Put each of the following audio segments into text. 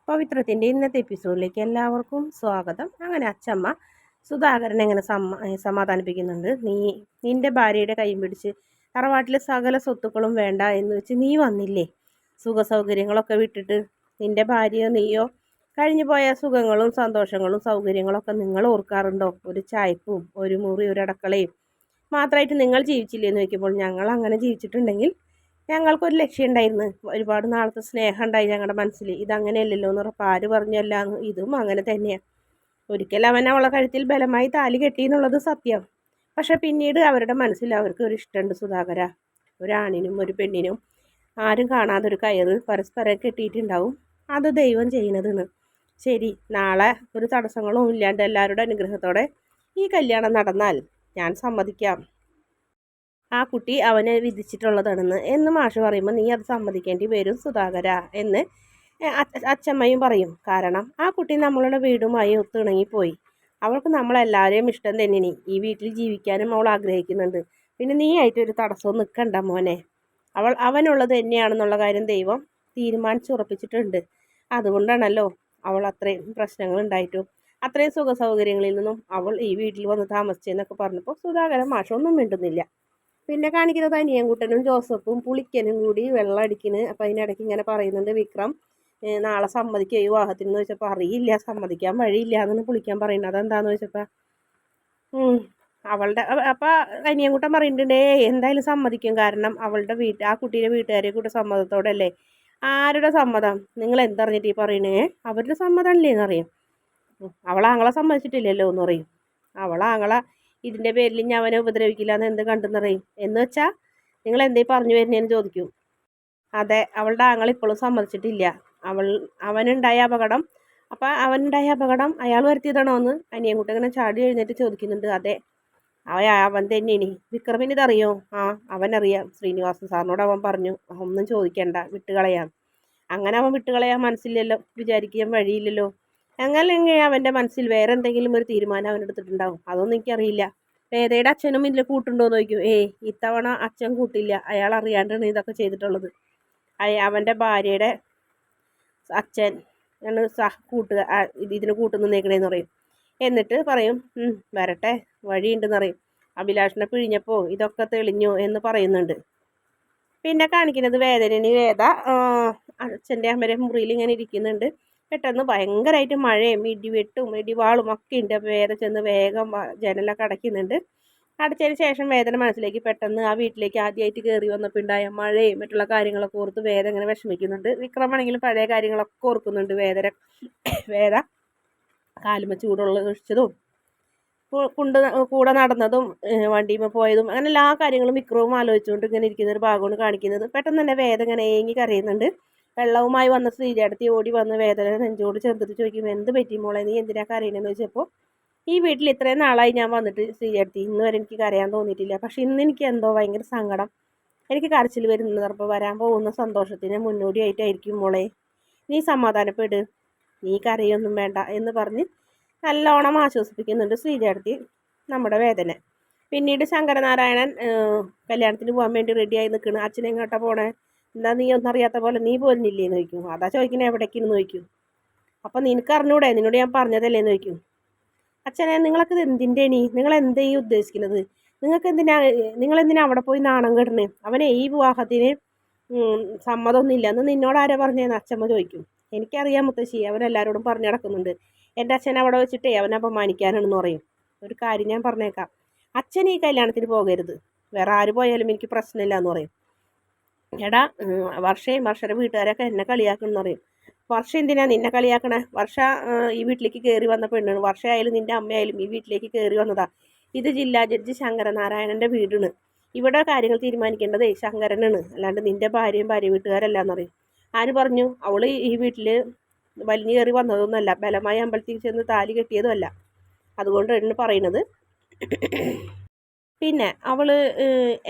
പവിത്രത്തിൻ്റെ ഇന്നത്തെ എപ്പിസോഡിലേക്ക് എല്ലാവർക്കും സ്വാഗതം. അങ്ങനെ അച്ചമ്മ സുധാകരനെ എങ്ങനെ സമാധാനിപ്പിക്കുന്നുണ്ട്. നിന്റെ ഭാര്യയുടെ കൈ പിടിച്ച് തറവാട്ടിലെ സകല സ്വത്തുക്കളും വേണ്ട എന്ന് വെച്ച് നീ വന്നില്ലേ, സുഖ സൗകര്യങ്ങളൊക്കെ വിട്ടിട്ട്. നിന്റെ ഭാര്യയോ നീയോ കഴിഞ്ഞു പോയ സുഖങ്ങളും സന്തോഷങ്ങളും സൗകര്യങ്ങളൊക്കെ നിങ്ങൾ ഓർക്കാറുണ്ടോ? ഒരു ചായപ്പും ഒരു മുറി ഒരു അടക്കളയും മാത്രമായിട്ട് നിങ്ങൾ ജീവിച്ചില്ലേ എന്ന് ചോദിക്കുമ്പോൾ, ഞങ്ങൾ അങ്ങനെ ജീവിച്ചിട്ടുണ്ടെങ്കിൽ ഞങ്ങൾക്കൊരു ലക്ഷ്യം ഉണ്ടായിരുന്നു. ഒരുപാട് നാളത്തെ സ്നേഹം ഉണ്ടായി ഞങ്ങളുടെ മനസ്സിൽ. ഇതങ്ങനെയല്ലല്ലോ എന്ന് പറഞ്ഞപ്പോൾ ആര് പറഞ്ഞല്ല, ഇതും അങ്ങനെ തന്നെയാണ്. ഒരിക്കൽ അവൻ അവളെ കഴുത്തിൽ ബലമായി താലി കെട്ടി എന്നുള്ളത് സത്യം. പക്ഷെ പിന്നീട് അവരുടെ മനസ്സിൽ അവർക്ക് ഒരു ഇഷ്ടമുണ്ട് സുധാകര. ഒരാണിനും ഒരു പെണ്ണിനും ആരും കാണാതെ ഒരു കയറ് പരസ്പരം കെട്ടിയിട്ടുണ്ടാവും. അത് ദൈവം ചെയ്യുന്നതാണ്. ശരി, നാളെ ഒരു തടസ്സങ്ങളും ഇല്ലാണ്ട് എല്ലാവരുടെ അനുഗ്രഹത്തോടെ ഈ കല്യാണം നടന്നാൽ ഞാൻ സമ്മതിക്കാം. ആ കുട്ടി അവനെ വിധിച്ചിട്ടുള്ളതാണെന്ന് എന്ന് മാഷ് പറയുമ്പോൾ, നീ അത് സമ്മതിക്കേണ്ടി വരും സുധാകര എന്ന് അച്ചമ്മയും പറയും. കാരണം ആ കുട്ടി നമ്മളുടെ വീടുമായി ഒത്തിണങ്ങിപ്പോയി. അവൾക്ക് നമ്മളെല്ലാവരെയും ഇഷ്ടം തന്നെയാണ്. ഈ വീട്ടിൽ ജീവിക്കാനും അവൾ ആഗ്രഹിക്കുന്നുണ്ട്. പിന്നെ നീ ആയിട്ടൊരു തടസ്സവും നിൽക്കണ്ട മോനെ. അവനുള്ളത് തന്നെയാണെന്നുള്ള കാര്യം ദൈവം തീരുമാനിച്ചുറപ്പിച്ചിട്ടുണ്ട്. അതുകൊണ്ടാണല്ലോ അവൾ അത്രയും പ്രശ്നങ്ങൾ ഉണ്ടായിട്ടും അത്രയും സുഖ സൗകര്യങ്ങളിൽ നിന്നും അവൾ ഈ വീട്ടിൽ വന്ന് താമസിച്ചെന്നൊക്കെ പറഞ്ഞപ്പോൾ സുധാകരൻ മാഷൊന്നും മിണ്ടുന്നില്ല. പിന്നെ കാണിക്കുന്നത് അനിയൻകുട്ടനും ജോസഫും പുളിക്കനും കൂടി വെള്ളം അടിക്കുന്നു. അപ്പം അതിനിടയ്ക്ക് ഇങ്ങനെ പറയുന്നുണ്ട്, വിക്രം നാളെ സമ്മതിക്കുക ഈ വിവാഹത്തിന് എന്ന് ചോദിച്ചപ്പോൾ, അറിയില്ല, സമ്മതിക്കാൻ വഴിയില്ല എന്നാണ് പുളിക്കാൻ പറയുന്നത്. അതെന്താന്ന് ചോദിച്ചപ്പോൾ അവളുടെ അപ്പം അനിയൻകുട്ടൻ പറയുന്നുണ്ട്, എന്തായാലും സമ്മതിക്കും. കാരണം അവളുടെ ആ കുട്ടീൻ്റെ വീട്ടുകാരെ കൂടെ സമ്മതത്തോടെ അല്ലേ. ആരുടെ സമ്മതം? നിങ്ങൾ എന്തറിഞ്ഞിട്ട് ഈ പറയണേ? അവരുടെ സമ്മതമല്ലേ എന്നറിയും. അവളാങ്ങളെ സമ്മതിച്ചിട്ടില്ലല്ലോ എന്ന് പറയും. അവളാങ്ങളെ ഇതിൻ്റെ പേരിൽ ഞാൻ അവനെ ഉപദ്രവിക്കില്ല എന്ന് എന്ത് കണ്ടെന്നറിയും എന്ന് വെച്ചാൽ നിങ്ങൾ എന്തേ പറഞ്ഞു വരുന്നതെന്ന് ചോദിക്കും. അതെ, അവളുടെ ആങ്ങൾ ഇപ്പോഴും സമ്മതിച്ചിട്ടില്ല. അവനുണ്ടായ അപകടം അയാൾ വരുത്തിയതാണോ എന്ന് അനിയൻകുട്ടി ഇങ്ങനെ ചാടി എഴുന്നേറ്റ് ചോദിക്കുന്നുണ്ട്. അതെ, അവൻ തന്നെയാണ്. വിക്രമിന് ഇതറിയോ? ആ, അവനറിയാം. ശ്രീനിവാസൻ സാറിനോട് അവൻ പറഞ്ഞു ഒന്നും ചോദിക്കണ്ട, വിട്ടുകളയാം. അങ്ങനെ അവൻ വിട്ടുകളയാൻ മനസ്സില്ലല്ലോ, വിചാരിക്കാൻ വഴിയില്ലല്ലോ. അങ്ങനെ അവൻ്റെ മനസ്സിൽ വേറെ എന്തെങ്കിലും ഒരു തീരുമാനം അവനെടുത്തിട്ടുണ്ടാവും. അതൊന്നും എനിക്കറിയില്ല. വേദയുടെ അച്ഛനും ഇതിൽ കൂട്ടുണ്ടോയെന്ന് ചോദിക്കും. ഇത്തവണ അച്ഛൻ കൂട്ടില്ല. അയാൾ അറിയാണ്ടാണ് ഇതൊക്കെ ചെയ്തിട്ടുള്ളത്. അവൻ്റെ ഭാര്യയുടെ അച്ഛൻ ആണ് ഇതിന് കൂട്ടുനിന്നേക്കണേന്ന് പറയും. എന്നിട്ട് പറയും, വരട്ടെ, വഴിയുണ്ടെന്ന് പറയും. അഭിലാഷിനെ പിഴിഞ്ഞപ്പോൾ ഇതൊക്കെ തെളിഞ്ഞു എന്ന് പറയുന്നുണ്ട്. പിന്നെ കാണിക്കുന്നത് വേദ അച്ഛൻ്റെ അമ്മയുടെ മുറിയിൽ ഇങ്ങനെ ഇരിക്കുന്നുണ്ട്. പെട്ടെന്ന് ഭയങ്കരമായിട്ട് മഴയും ഇടിവെട്ടും ഇടിവാളും ഒക്കെ ഉണ്ട്. അപ്പോൾ വേദന ചെന്ന് വേഗം ജനലൊക്കെ അടയ്ക്കുന്നുണ്ട്. അടച്ചതിന് ശേഷം വേദന മനസ്സിലേക്ക് പെട്ടെന്ന് ആ വീട്ടിലേക്ക് ആദ്യമായിട്ട് കയറി വന്നപ്പോൾ ഉണ്ടായ മഴയും മറ്റുള്ള കാര്യങ്ങളൊക്കെ ഓർത്ത് വേദന ഇങ്ങനെ വിഷമിക്കുന്നുണ്ട്. വിക്രമാണെങ്കിലും പഴയ കാര്യങ്ങളൊക്കെ ഓർക്കുന്നുണ്ട്. വേദ കാലുമ ചൂടുള്ള ഒഴിച്ചതും കൂടെ നടന്നതും വണ്ടിയുമ്പോൾ പോയതും അങ്ങനെ എല്ലാ കാര്യങ്ങളും വിക്രവും ആലോചിച്ചുകൊണ്ട് ഇങ്ങനെ ഇരിക്കുന്ന ഒരു ഭാഗമാണ് കാണിക്കുന്നത്. പെട്ടെന്ന് തന്നെ വേദന ഇങ്ങനെ ഏങ്ങി കരയുന്നുണ്ട്. വെള്ളവുമായി വന്ന ശ്രീജടത്തി ഓടി വന്ന് വേദന നെഞ്ചോട് ചേർത്തിട്ട് ചോദിക്കും, എന്ത് പറ്റി മോളെ, നീ എന്തിനാ കരയണമെന്ന് ചോദിച്ചപ്പോൾ, ഈ വീട്ടിൽ ഇത്രയും നാളായി ഞാൻ വന്നിട്ട് ശ്രീജടത്തി, ഇന്ന് വരെ എനിക്ക് കരയാൻ തോന്നിയിട്ടില്ല. പക്ഷെ ഇന്ന് എനിക്ക് എന്തോ ഭയങ്കര സങ്കടം, എനിക്ക് കരച്ചിൽ വരുന്നത്. അപ്പോൾ വരാൻ പോകുന്ന സന്തോഷത്തിന് മുന്നോടിയായിട്ടായിരിക്കും മോളെ, നീ സമാധാനപ്പെട്, നീ കരയൊന്നും വേണ്ട എന്ന് പറഞ്ഞ് നല്ലോണം ആശ്വസിപ്പിക്കുന്നുണ്ട് ശ്രീജടത്തി നമ്മുടെ വേദന. പിന്നീട് ശങ്കരനാരായണൻ കല്യാണത്തിന് പോകാൻ വേണ്ടി റെഡിയായി നിൽക്കുന്നു. അച്ഛനെങ്ങോട്ടാ പോണേ? എന്താ നീ ഒന്നും അറിയാത്ത പോലെ, നീ പോരുന്നില്ലേന്ന് ചോദിക്കും. അതാ ചോദിക്കണേ എവിടേക്കെന്ന് ചോദിക്കും. അപ്പം നിനക്ക് അറിഞ്ഞൂടെ, നിന്നോട് ഞാൻ പറഞ്ഞതല്ലേന്ന് ചോദിക്കും. അച്ഛനെ, നിങ്ങളൊക്കെ എന്തിൻ്റെ നിങ്ങൾ എന്താ ഈ ഉദ്ദേശിക്കുന്നത്? നിങ്ങളെന്തിനാ അവിടെ പോയി നാണം കെടണേ? അവനെ ഈ വിവാഹത്തിന് സമ്മതമൊന്നുമില്ല എന്ന് നിന്നോട് ആരാ പറഞ്ഞതെന്ന് അച്ഛമ്മ ചോദിക്കും. എനിക്കറിയാം മുത്തശ്ശി, അവനെല്ലാവരോടും പറഞ്ഞു നടക്കുന്നുണ്ട്. എൻ്റെ അച്ഛൻ അവിടെ വെച്ചിട്ടേ അവനെ അപമാനിക്കാനാണെന്ന് പറയും. ഒരു കാര്യം ഞാൻ പറഞ്ഞേക്കാം, അച്ഛൻ ഈ കല്യാണത്തിന് പോകരുത്, വേറെ ആര് പോയാലും എനിക്ക് പ്രശ്നമില്ല എന്ന് പറയും. എടാ വർഷയുടെ വീട്ടുകാരൊക്കെ എന്നെ കളിയാക്കണമെന്ന് പറയും. വർഷ എന്തിനാ നിന്നെ കളിയാക്കണേ? വർഷ ഈ വീട്ടിലേക്ക് കയറി വന്ന പെണ്ണാണ്. വർഷയായാലും നിൻ്റെ അമ്മയായാലും ഈ വീട്ടിലേക്ക് കയറി വന്നതാ. ഇത് ജില്ലാ ജഡ്ജി ശങ്കരനാരായണൻ്റെ വീടാണ്. ഇവിടെ കാര്യങ്ങൾ തീരുമാനിക്കേണ്ടതേ ശങ്കരനാണ്, അല്ലാണ്ട് നിൻ്റെ ഭാര്യ വീട്ടുകാരല്ലാന്ന് പറയും. ആര് പറഞ്ഞു? അവള് ഈ വീട്ടിൽ വലിഞ്ഞു കയറി വന്നതൊന്നുമല്ല, ബലമായ അമ്പലത്തിൽ ചെന്ന് താലി കെട്ടിയതുമല്ല. അതുകൊണ്ടാണ് പറയുന്നത്. പിന്നെ അവൾ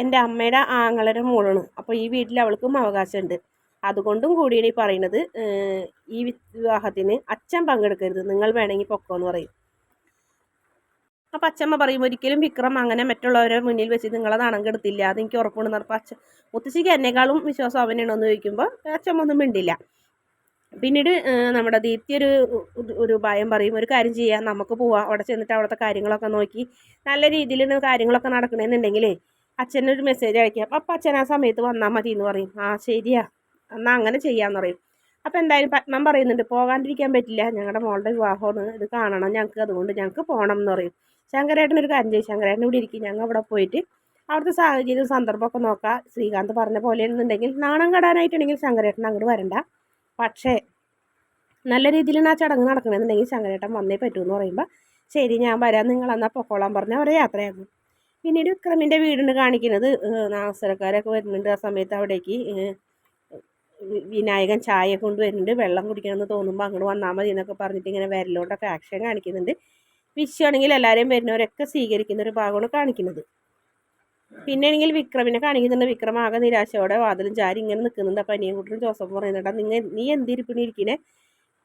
എൻ്റെ അമ്മയുടെ ആങ്ങളയുടെ മോളാണ്. അപ്പോൾ ഈ വീട്ടിൽ അവൾക്കും അവകാശമുണ്ട്. അതുകൊണ്ടും കൂടിയാണ് ഈ പറയുന്നത്, ഈ വിവാഹത്തിന് അച്ഛൻ പങ്കെടുക്കരുത്, നിങ്ങൾ വേണമെങ്കിൽ പൊക്കോന്ന് പറയും. അപ്പം അച്ഛമ്മ പറയും, ഒരിക്കലും വിക്രം അങ്ങനെ മറ്റുള്ളവരെ മുന്നിൽ വെച്ച് നിങ്ങളെ നാണം കെടുത്തില്ല, അതെനിക്ക് ഉറപ്പുണ്ടെന്ന് പറഞ്ഞപ്പോൾ മുത്തശ്ശിക്ക് എന്നെക്കാളും വിശ്വാസം അവനാണോന്ന് ചോദിക്കുമ്പോൾ അച്ഛമ്മ ഒന്നും മിണ്ടില്ല. പിന്നീട് നമ്മുടെ ദീപ്തി ഒരു ഭയം പറയും, ഒരു കാര്യം ചെയ്യാം, നമുക്ക് പോവാം, അവിടെ ചെന്നിട്ട് അവിടുത്തെ കാര്യങ്ങളൊക്കെ നോക്കി നല്ല രീതിയിൽ കാര്യങ്ങളൊക്കെ നടക്കണമെന്നുണ്ടെങ്കിലേ അച്ഛനൊരു മെസ്സേജ് അയക്കാം, അപ്പം അച്ഛൻ ആ സമയത്ത് വന്നാൽ മതി എന്ന് പറയും. ആ ശരിയാ, എന്നാൽ അങ്ങനെ ചെയ്യാമെന്ന് പറയും. അപ്പോൾ എന്തായാലും പത്മം പറയുന്നുണ്ട്, പോകാണ്ടിരിക്കാൻ പറ്റില്ല, ഞങ്ങളുടെ മോളുടെ വിവാഹമാണ്, ഇത് കാണണം ഞങ്ങൾക്ക്, അതുകൊണ്ട് ഞങ്ങൾക്ക് പോകണം എന്ന് പറയും. ശങ്കരേട്ടനൊരു കാര്യം ചെയ്യും, ശങ്കരേട്ടൻ ഇവിടെ ഇരിക്കും, ഞങ്ങൾ അവിടെ പോയിട്ട് അവിടുത്തെ സാഹചര്യം സന്ദർഭമൊക്കെ നോക്കാം. ശ്രീകാന്ത് പറഞ്ഞ പോലെയാണെന്നുണ്ടെങ്കിൽ നാണം കെടാനായിട്ടുണ്ടെങ്കിൽ ശങ്കരേട്ടൻ അങ്ങോട്ട് വരണ്ട, പക്ഷേ നല്ല രീതിയിലാണ് ആ ചടങ്ങ് നടക്കണമെന്നുണ്ടെങ്കിൽ ശങ്കരേട്ടൻ വന്നേ പറ്റൂ എന്ന് പറയുമ്പോൾ ശരി ഞാൻ വരാം, നിങ്ങൾ എന്നാൽ പൊക്കോളാൻ പറഞ്ഞാൽ അവരെ യാത്രയാകും. പിന്നീട് വിക്രമിൻ്റെ വീടിന് കാണിക്കുന്നത് നാസരക്കാരൊക്കെ വരുന്നുണ്ട്. ആ സമയത്ത് അവിടേക്ക് വിനായകൻ ചായ കൊണ്ടുവരുന്നുണ്ട്. വെള്ളം കുടിക്കണമെന്ന് തോന്നുമ്പോൾ അങ്ങോട്ട് വന്നാൽ മതി എന്നൊക്കെ പറഞ്ഞിട്ട് ഇങ്ങനെ വിരലോണ്ടൊക്കെ ആക്ഷൻ കാണിക്കുന്നുണ്ട്. വിഷയമാണെങ്കിൽ എല്ലാവരെയും വരുന്നവരൊക്കെ സ്വീകരിക്കുന്ന ഒരു ഭാഗമാണ് കാണിക്കുന്നത്. പിന്നെ ആണെങ്കിൽ വിക്രമിനെ കാണിക്കുന്നുണ്ട്. വിക്രം ആകെ നിരാശയോടെ വാതിലും ചാരി ഇങ്ങനെ നിൽക്കുന്നുണ്ട്. അപ്പം അനിയൻകുട്ടനും ജോസഫ് പറയുന്നുണ്ടാ, നീ എന്തിരിപ്പിണിരിക്കണേ,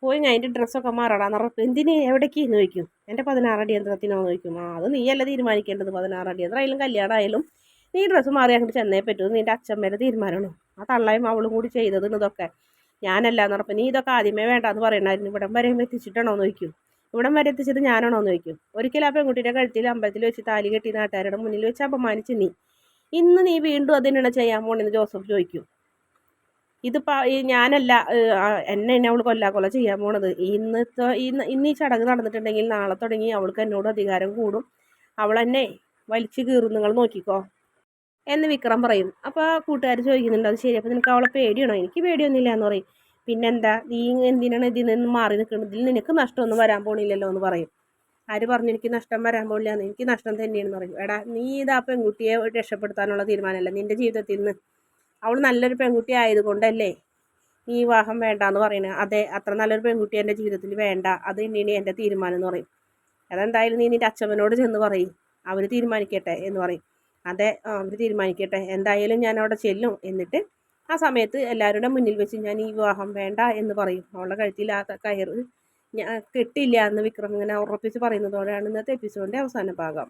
പോയി അതിൻ്റെ ഡ്രസ്സൊക്കെ മാറടാന്ന് പറഞ്ഞു. എന്തിന് എവിടേക്ക് എന്ന് ചോദിക്കും. എൻ്റെ 16 അടി യന്ത്രത്തിനോ ചോദിക്കും. അത് നീയല്ല തീരുമാനിക്കേണ്ടത്, 16 അടി യന്ത്രം ആയാലും കല്യാണം ആയാലും നീ ഡ്രസ്സ് മാറി അങ്ങോട്ട് ചെന്നേ പറ്റൂ, നിൻ്റെ അച്ഛമ്മേടെ തീരുമാനമാണോ, ആ തള്ളയും അവളും കൂടി ചെയ്തത് ഇതൊക്കെ, ഞാനല്ല എന്ന് പറഞ്ഞപ്പോൾ നീ ഇതൊക്കെ ആദ്യമേ വേണ്ടാന്ന് പറയണമായിരുന്നു, ഇവിടം വരെ എത്തിച്ചിട്ടാണോ എന്ന് ചോദിക്കും. ഇവിടം വരെ എത്തിച്ചത് ഞാനാണോ എന്ന് ചോദിക്കും. ഒരിക്കലും ആ പെൺകുട്ടിയുടെ കഴുത്തിൽ അമ്പലത്തിൽ വെച്ച് താലി കെട്ടി നാട്ടുകാരുടെ മുന്നിൽ വെച്ച് അപമാനിച്ച് ഇന്ന് നീ വീണ്ടും അതിനാണ് ചെയ്യാൻ പോണെന്ന് ജോസഫ് ചോദിക്കും. ഇതിപ്പോൾ ഞാനല്ല എന്നെ അവൾ കൊല്ല ചെയ്യാൻ പോണത്, ഇന്ന് ഈ ചടങ്ങ് നടന്നിട്ടുണ്ടെങ്കിൽ നാളെ തുടങ്ങി അവൾക്ക് എന്നോട് അധികാരം കൂടും, അവൾ എന്നെ വലിച്ചു കീറും, നിങ്ങൾ നോക്കിക്കോ എന്ന് വിക്രം പറയും. അപ്പോൾ കൂട്ടുകാർ ചോദിക്കുന്നുണ്ട്, അത് ശരി, അപ്പോൾ നിനക്ക് അവളെ പേടിയാണോ? എനിക്ക് പേടിയൊന്നുമില്ല എന്ന് പറയും. പിന്നെന്താ, നീ എന്തിനാണ് ഇതിൽ നിന്ന് മാറി നിൽക്കുന്നത്, ഇതിൽ നിനക്ക് നഷ്ടമൊന്നും വരാൻ പോണില്ലല്ലോ എന്ന് പറയും. ആര് പറഞ്ഞു എനിക്ക് നഷ്ടം വരാൻ പോകില്ല, എനിക്ക് നഷ്ടം തന്നെയാണെന്ന് പറയും. എടാ നീ ഇതാ പെൺകുട്ടിയെ രക്ഷപ്പെടുത്താനുള്ള തീരുമാനമല്ല നിൻ്റെ ജീവിതത്തിൽ നിന്ന്, അവൾ നല്ലൊരു പെൺകുട്ടി ആയതുകൊണ്ടല്ലേ നീ വിവാഹം വേണ്ടാന്ന് പറയുന്നത്. അതെ, അത്ര നല്ലൊരു പെൺകുട്ടി എൻ്റെ ജീവിതത്തിൽ വേണ്ട, അത് തന്നെയാണ് എൻ്റെ തീരുമാനം എന്ന് പറയും. അതെന്തായാലും നീ നിൻ്റെ അച്ഛമ്മനോട് ചെന്ന് പറയും, അവർ തീരുമാനിക്കട്ടെ എന്ന് പറയും. അതെ, അവർ തീരുമാനിക്കട്ടെ, എന്തായാലും ഞാൻ അവിടെ ചെല്ലും, എന്നിട്ട് ആ സമയത്ത് എല്ലാവരുടെ മുന്നിൽ വെച്ച് ഞാൻ ഈ വിവാഹം വേണ്ട എന്ന് പറയും. അവളുടെ കഴുത്തിൽ ആ കയറ് ഞാൻ കെട്ടില്ല എന്ന് വിക്രം ഇങ്ങനെ ഉറപ്പിച്ച് പറയുന്നതോടെയാണ് ഇന്നത്തെ എപ്പിസോഡിൻ്റെ അവസാന ഭാഗം.